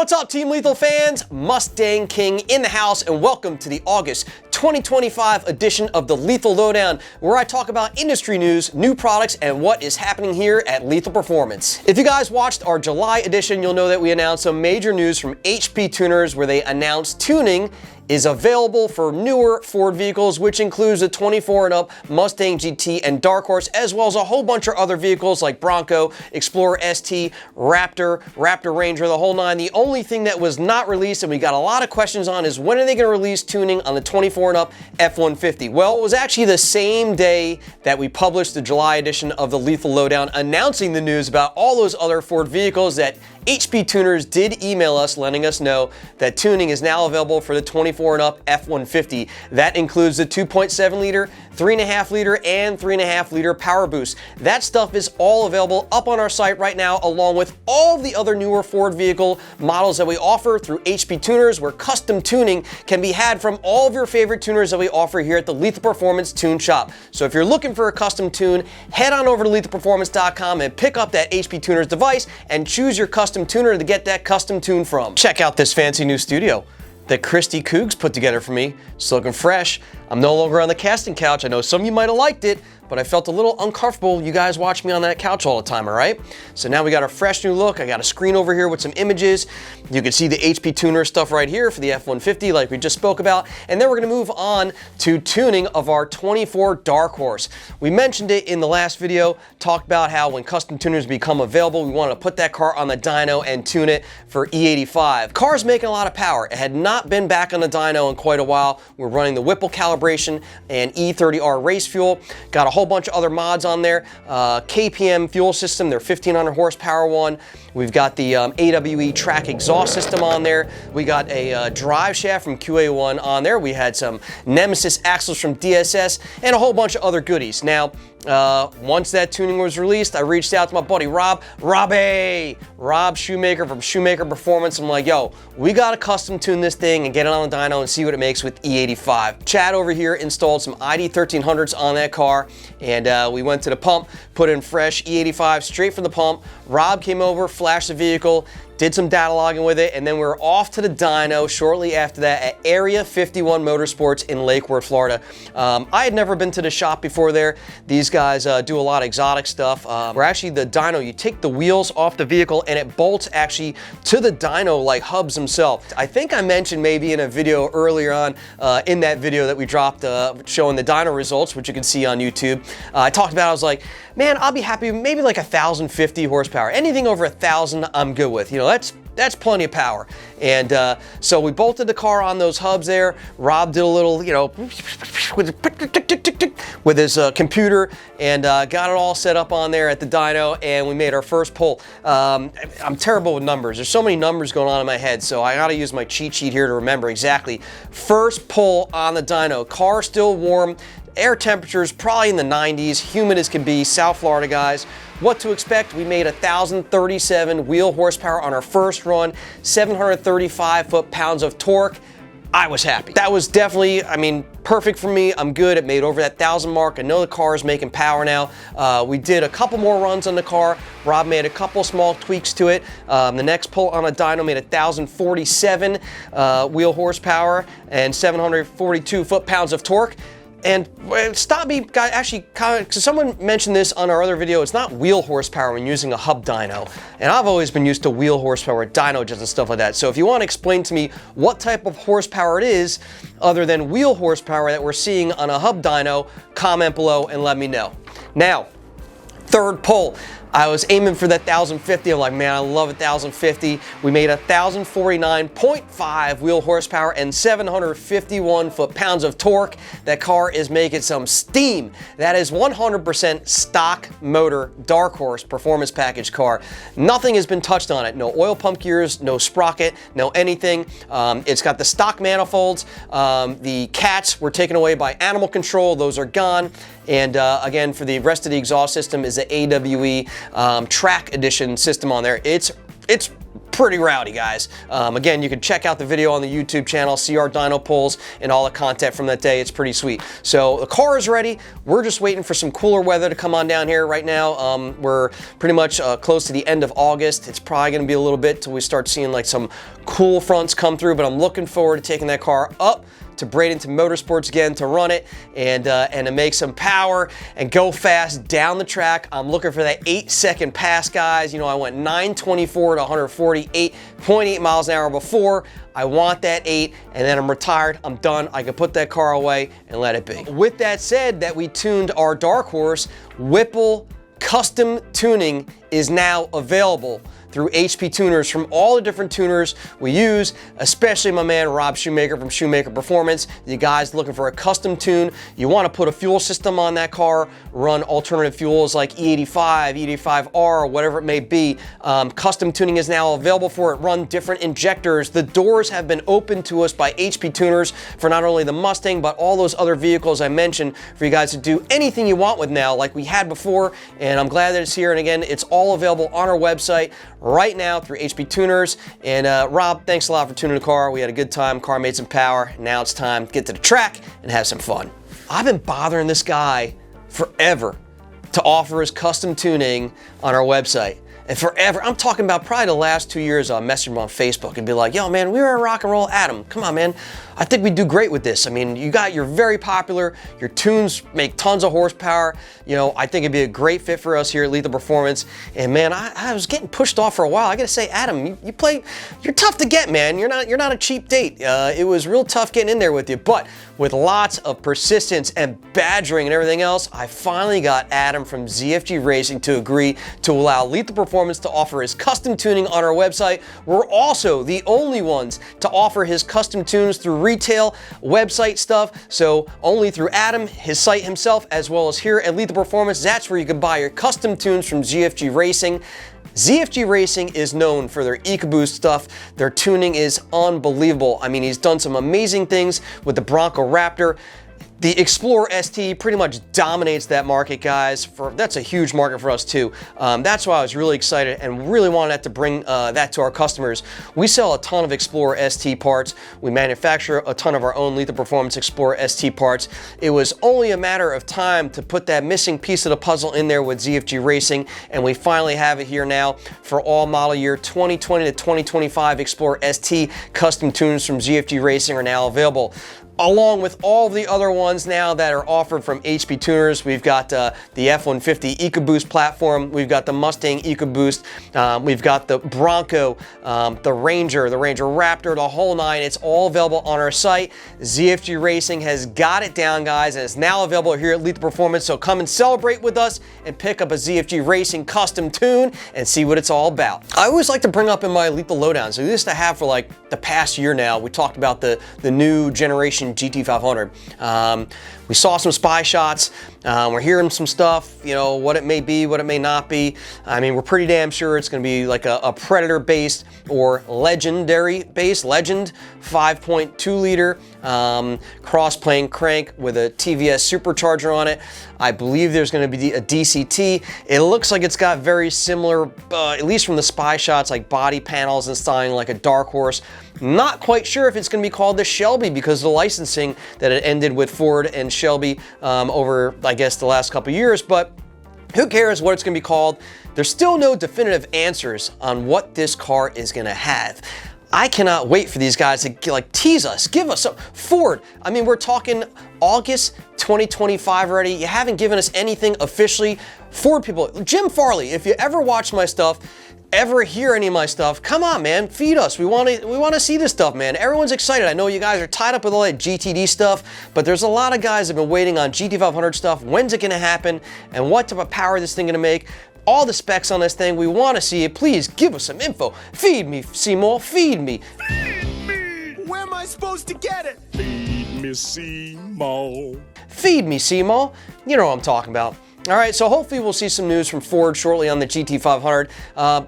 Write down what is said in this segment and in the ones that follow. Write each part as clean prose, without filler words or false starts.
What's up, Team Lethal fans? Mustang King in the house, and welcome to the August 2025 edition of the Lethal Lowdown, where I talk about industry news, new products, and what is happening here at Lethal Performance. If you guys watched our July edition, you'll know that we announced some major news from HPTuners, where they announced tuning is available for newer Ford vehicles, which includes the 24 and up Mustang GT and Dark Horse, as well as a whole bunch of other vehicles like Bronco, Explorer ST, Raptor Ranger, the whole nine. The only thing that was not released, and we got a lot of questions on, is when are they going to release tuning on the 24 and up F-150? Well, it was actually the same day that we published the July edition of the Lethal Lowdown, announcing the news about all those other Ford vehicles that HPTuners did email us, letting us know that tuning is now available for the 24 and up F-150. That includes the 2.7 liter, 3.5 liter, and 3.5 liter power boost. That stuff is all available up on our site right now, along with all the other newer Ford vehicle models that we offer through HPTuners, where custom tuning can be had from all of your favorite tuners that we offer here at the Lethal Performance Tune Shop. So if you're looking for a custom tune, head on over to lethalperformance.com and pick up that HPTuners device and choose your custom tuner to get that custom tune from. Check out this fancy new studio that Christy Cougs put together for me. It's looking fresh. I'm no longer on the casting couch. I know some of you might have liked it, but I felt a little uncomfortable. You guys watch me on that couch all the time, all right? So now we got a fresh new look. I got a screen over here with some images. You can see the HPTuner stuff right here for the F-150 like we just spoke about. And then we're gonna move on to tuning of our 24 Dark Horse. We mentioned it in the last video, talked about how when custom tuners become available, we wanted to put that car on the dyno and tune it for E85. Car's making a lot of power. It had not been back on the dyno in quite a while. We're running the Whipple calibration and E30R race fuel. Got a whole bunch of other mods on there. KPM fuel system, their 1500 horsepower one. We've got the AWE track exhaust system on there. We got a drive shaft from QA1 on there. We had some Nemesis axles from DSS and a whole bunch of other goodies. Now, once that tuning was released, I reached out to my buddy Rob Shoemaker from Shoemaker Performance. I'm like, yo, we gotta custom tune this thing and get it on the dyno and see what it makes with E85. Chad over here installed some ID1300s on that car, and we went to the pump, put in fresh E85 straight from the pump. Rob came over, flashed the vehicle, did some data logging with it, and then we were off to the dyno shortly after that at Area 51 Motorsports in Lake Worth, Florida. I had never been to the shop before there. These guys do a lot of exotic stuff. Where actually the dyno, you take the wheels off the vehicle and it bolts actually to the dyno like hubs themselves. I think I mentioned maybe in a video earlier on, in that video that we dropped showing the dyno results, which you can see on YouTube. I talked about, I was like, man, I'll be happy maybe like 1,050 horsepower. Anything over 1,000, I'm good with. You know, that's plenty of power. And so we bolted the car on those hubs there. Rob did a little, you know, with his computer, and got it all set up on there at the dyno, and we made our first pull. I'm terrible with numbers. There's so many numbers going on in my head, so I gotta use my cheat sheet here to remember exactly. First pull on the dyno. Car still warm. Air temperatures probably in the 90s, humid as can be, South Florida guys. What to expect? We made 1,037 wheel horsepower on our first run, 735 foot-pounds of torque. I was happy. That was definitely, I mean, perfect for me. I'm good. It made over that 1,000 mark. I know the car is making power now. We did a couple more runs on the car. Rob made a couple small tweaks to it. The next pull on a dyno made 1,047 wheel horsepower and 742 foot-pounds of torque. And stop me, guys, actually, because someone mentioned this on our other video, it's not wheel horsepower when using a hub dyno. And I've always been used to wheel horsepower, dyno jets and stuff like that. So if you want to explain to me what type of horsepower it is, other than wheel horsepower that we're seeing on a hub dyno, comment below and let me know. Now, third pull. I was aiming for that 1,050. I'm like, man, I love 1,050. We made 1,049.5 wheel horsepower and 751 foot-pounds of torque. That car is making some steam. That is 100% stock motor Dark Horse Performance Package car. Nothing has been touched on it. No oil pump gears, no sprocket, no anything. It's got the stock manifolds. The cats were taken away by animal control. Those are gone. And again, for the rest of the exhaust system is the AWE track edition system on there. It's pretty rowdy, guys. Again, you can check out the video on the YouTube channel, see our dyno pulls and all the content from that day. It's pretty sweet. So the car is ready. We're just waiting for some cooler weather to come on down here right now. We're pretty much close to the end of August. It's probably going to be a little bit till we start seeing like some cool fronts come through, but I'm looking forward to taking that car up to Bradenton Motorsports again to run it and to make some power and go fast down the track. I'm looking for that 8-second pass, guys. You know, I went 924 to 140, 8.8 miles an hour before. I want that 8, and then I'm retired. I'm done. I can put that car away and let it be. With that said, that we tuned our Dark Horse, Whipple Custom Tuning is now available through HPTuners from all the different tuners we use, especially my man Rob Shoemaker from Shoemaker Performance. You guys looking for a custom tune, you want to put a fuel system on that car, run alternative fuels like E85, E85R, whatever it may be. Custom tuning is now available for it. Run different injectors. The doors have been opened to us by HPTuners for not only the Mustang, but all those other vehicles I mentioned for you guys to do anything you want with now, like we had before, and I'm glad that it's here. And again, it's all available on our website right now through HPTuners. And Rob, thanks a lot for tuning the car. We had a good time. Car made some power. Now it's time to get to the track and have some fun. I've been bothering this guy forever to offer his custom tuning on our website. And forever, I'm talking about probably the last 2 years, I'll message him on Facebook and be like, yo man, we were in rock and roll. Adam, come on man, I think we'd do great with this. I mean, you're very popular, your tunes make tons of horsepower. You know, I think it'd be a great fit for us here at Lethal Performance. And man, I was getting pushed off for a while. I gotta say, Adam, you're tough to get, man. You're not a cheap date. It was real tough getting in there with you, but with lots of persistence and badgering and everything else, I finally got Adam from ZFG Racing to agree to allow Lethal Performance to offer his custom tuning on our website. We're also the only ones to offer his custom tunes through retail website stuff, so only through Adam, his site himself, as well as here at Lethal Performance. That's where you can buy your custom tunes from ZFG Racing. ZFG Racing is known for their EcoBoost stuff. Their tuning is unbelievable. I mean, he's done some amazing things with the Bronco Raptor. The Explorer ST pretty much dominates that market, guys. That's a huge market for us too. That's why I was really excited and really wanted to bring that to our customers. We sell a ton of Explorer ST parts. We manufacture a ton of our own Lethal Performance Explorer ST parts. It was only a matter of time to put that missing piece of the puzzle in there with ZFG Racing, and we finally have it here now for all model year 2020 to 2025 Explorer ST custom tunes from ZFG Racing are now available, along with all the other ones now that are offered from HPTuners. We've got the F-150 EcoBoost platform, we've got the Mustang EcoBoost, we've got the Bronco, the Ranger Raptor, the whole nine. It's all available on our site. ZFG Racing has got it down, guys, and it's now available here at Lethal Performance, so come and celebrate with us and pick up a ZFG Racing custom tune and see what it's all about. I always like to bring up in my Lethal Lowdown, so this to have for like the past year now. We talked about the new generation GT500. We saw some spy shots. We're hearing some stuff, you know, what it may be, what it may not be. I mean, we're pretty damn sure it's going to be like a Predator-based or Legendary-based, Legend 5.2 liter cross-plane crank with a TVS supercharger on it. I believe there's going to be a DCT. It looks like it's got very similar, at least from the spy shots, like body panels and styling like a Dark Horse. Not quite sure if it's going to be called the Shelby because of the licensing that it ended with Ford and Shelby over, I guess, the last couple years, but who cares what it's going to be called? There's still no definitive answers on what this car is going to have. I cannot wait for these guys to like tease us, give us some. Ford, I mean, we're talking August 2025 already. You haven't given us anything officially. Ford people, Jim Farley, if you ever watch my stuff, ever hear any of my stuff, come on, man, feed us. We want to see this stuff, man. Everyone's excited. I know you guys are tied up with all that GTD stuff, but there's a lot of guys that have been waiting on GT500 stuff. When's it going to happen? And what type of power is this thing going to make? All the specs on this thing, we want to see it. Please give us some info. Feed me, Seymour, feed me. Feed me! Where am I supposed to get it? Feed me, Seymour. Feed me, Seymour. You know what I'm talking about. All right, so hopefully we'll see some news from Ford shortly on the GT500.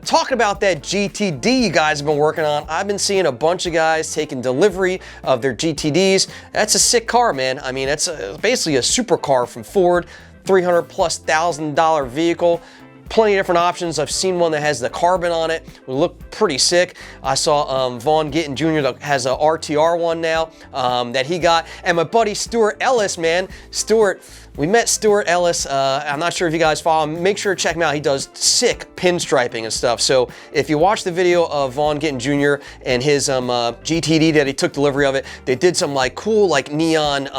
Talking about that GTD you guys have been working on, I've been seeing a bunch of guys taking delivery of their GTDs. That's a sick car, man. I mean, it's basically a supercar from Ford, $300,000+ vehicle. plenty of different options. I've seen one that has the carbon on it. It look pretty sick. I saw Vaughn Gittin Jr. that has a RTR one now that he got. And my buddy Stuart Ellis, man. Stuart, we met Stuart Ellis. I'm not sure if you guys follow him. Make sure to check him out. He does sick pinstriping and stuff. So if you watch the video of Vaughn Gittin Jr. and his GTD that he took delivery of it, they did some like cool like neon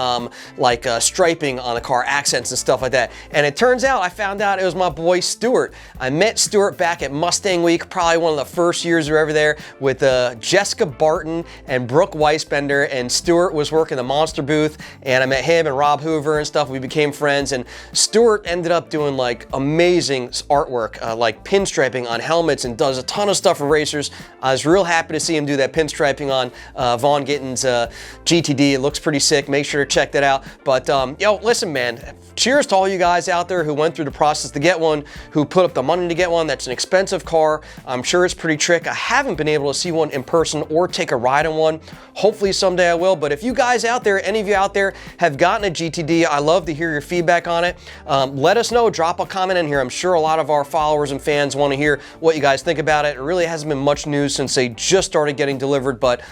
striping on the car, accents and stuff like that. And it turns out, I found out it was my boy Stuart. I met Stuart back at Mustang Week, probably one of the first years we were ever there, with Jessica Barton and Brooke Weisbender, and Stuart was working the Monster booth, and I met him and Rob Hoover and stuff. We became friends, and Stuart ended up doing like amazing artwork, like pinstriping on helmets, and does a ton of stuff for racers. I was real happy to see him do that pinstriping on Vaughn Gittin's GTD. It looks pretty sick. Make sure to check that out. But yo, listen, man, cheers to all you guys out there who went through the process to get one, who put up the money to get one. That's an expensive car. I'm sure it's pretty trick. I haven't been able to see one in person or take a ride in one. Hopefully someday I will. But if you guys out there, any of you out there have gotten a GTD, I love to hear your feedback on it. Let us know. Drop a comment in here. I'm sure a lot of our followers and fans want to hear what you guys think about it. It really hasn't been much news since they just started getting delivered. But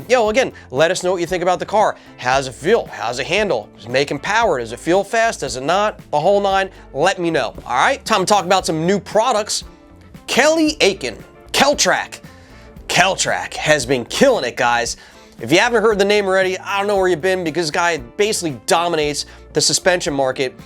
yo, again, let us know what you think about the car. How does it feel? How does it handle? Does it make power? Does it feel fast? Does it not? The whole nine? Let me know. All right, time to talk about some new products. Kelly Aiken, Kelltrac. Kelltrac has been killing it, guys. If you haven't heard the name already, I don't know where you've been, because this guy basically dominates the suspension market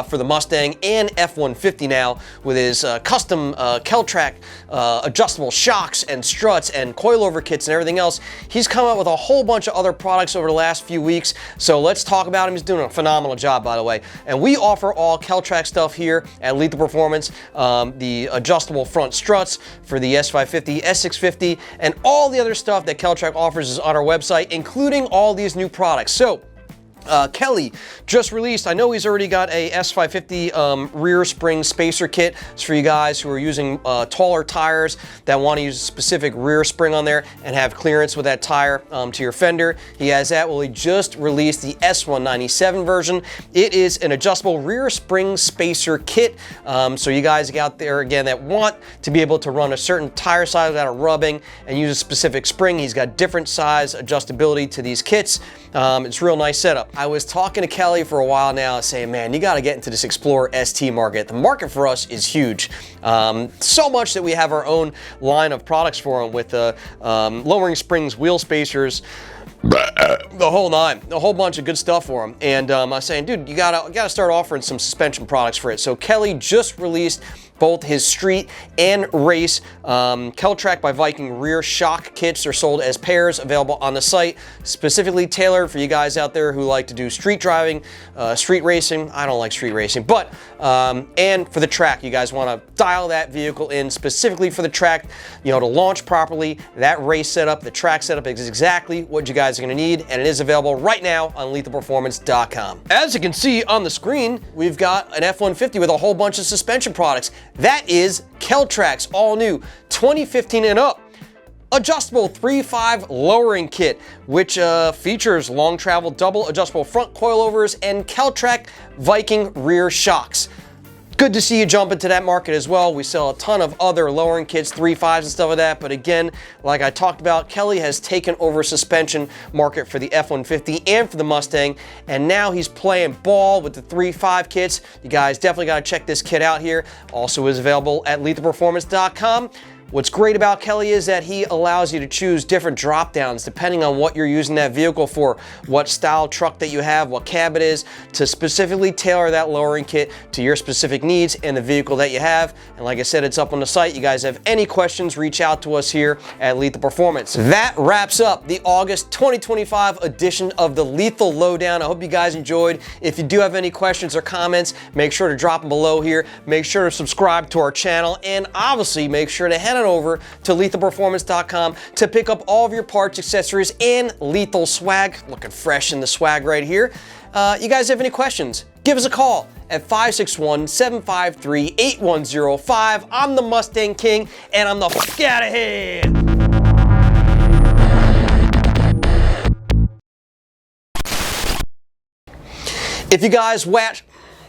for the Mustang and F-150 now with his custom Kelltrac adjustable shocks and struts and coilover kits and everything else. He's come out with a whole bunch of other products over the last few weeks, so let's talk about him. He's doing a phenomenal job, by the way. And we offer all Kelltrac stuff here at Lethal Performance, the adjustable front struts for the S550, S650, and all the other stuff that Kelltrac offers is on our website, including all these new products. So Kelly just released, I know he's already got a S550 rear spring spacer kit. It's for you guys who are using taller tires that want to use a specific rear spring on there and have clearance with that tire to your fender. He has that. Well, he just released the S197 version. It is an adjustable rear spring spacer kit. So you guys out there, again, that want to be able to run a certain tire size without rubbing and use a specific spring, he's got different size adjustability to these kits. It's a real nice setup. I was talking to Kelly for a while now saying, man, you got to get into this Explorer ST market. The market for us is huge. So much that we have our own line of products for them with lowering springs, wheel spacers, the whole nine, a whole bunch of good stuff for them. And I was saying, dude, you gotta start offering some suspension products for it. So Kelly just released both his street and race Kelltrac by Viking rear shock kits. Are sold as pairs, available on the site, specifically tailored for you guys out there who like to do street driving, street racing. I don't like street racing, but and for the track, you guys want to dial that vehicle in specifically for the track, you know, to launch properly. That race setup, the track setup is exactly what you guys are going to need, and it is available right now on lethalperformance.com. As you can see on the screen, we've got an F-150 with a whole bunch of suspension products. That is Kelltrac's all new 2015 and up adjustable 3.5 lowering kit, which features long travel double adjustable front coilovers and Kelltrac Viking rear shocks. Good to see you jump into that market as well. We sell a ton of other lowering kits, 3.5s and stuff like that. But again, like I talked about, Kelly has taken over suspension market for the F-150 and for the Mustang. And now he's playing ball with the 3.5 kits. You guys definitely got to check this kit out here. Also is available at lethalperformance.com. What's great about Kelly is that he allows you to choose different drop downs depending on what you're using that vehicle for, what style truck that you have, what cab it is, to specifically tailor that lowering kit to your specific needs and the vehicle that you have. And like I said, it's up on the site. You guys have any questions, reach out to us here at Lethal Performance. That wraps up the August 2025 edition of the Lethal Lowdown. I hope you guys enjoyed. If you do have any questions or comments, make sure to drop them below here. Make sure to subscribe to our channel, and obviously make sure to head over to lethalperformance.com to pick up all of your parts, accessories, and lethal swag. Looking fresh in the swag right here. You guys have any questions? Give us a call at 561-753-8105. I'm the Mustang King, and I'm the fuck out of here. If you guys watch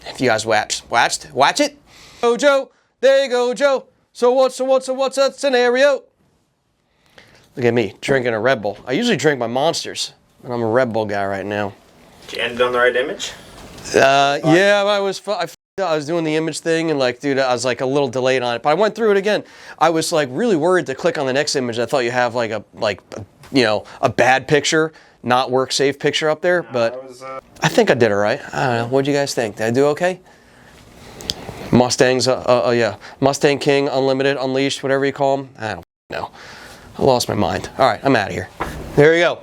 it, Mojo There you go, Joe. So what's that scenario? Look at me, drinking a Red Bull. I usually drink my Monsters, but I'm a Red Bull guy right now. Did you end on the right image? Yeah, I was doing the image thing, and like, dude, I was like a little delayed on it, but I went through it again. I was like really worried to click on the next image. I thought you have like a bad picture, not work safe picture up there, but I think I did it right. I don't know. What'd you guys think? Did I do okay? Mustangs, yeah, Mustang King, Unlimited, Unleashed, whatever you call them. I don't know. I lost my mind. All right, I'm out of here. There you go.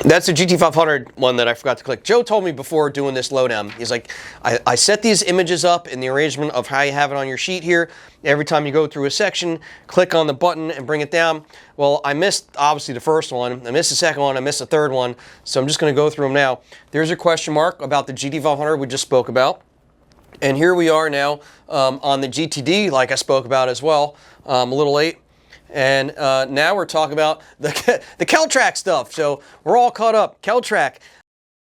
That's the GT500 one that I forgot to click. Joe told me before doing this lowdown, he's like, I set these images up in the arrangement of how you have it on your sheet here. Every time you go through a section, click on the button and bring it down. Well, I missed, obviously, the first one. I missed the second one. I missed the third one. So I'm just going to go through them now. There's a question mark about the GT500 we just spoke about. And here we are now on the GTD, like I spoke about as well, a little late. And now we're talking about the Kelltrac stuff. So we're all caught up. Kelltrac,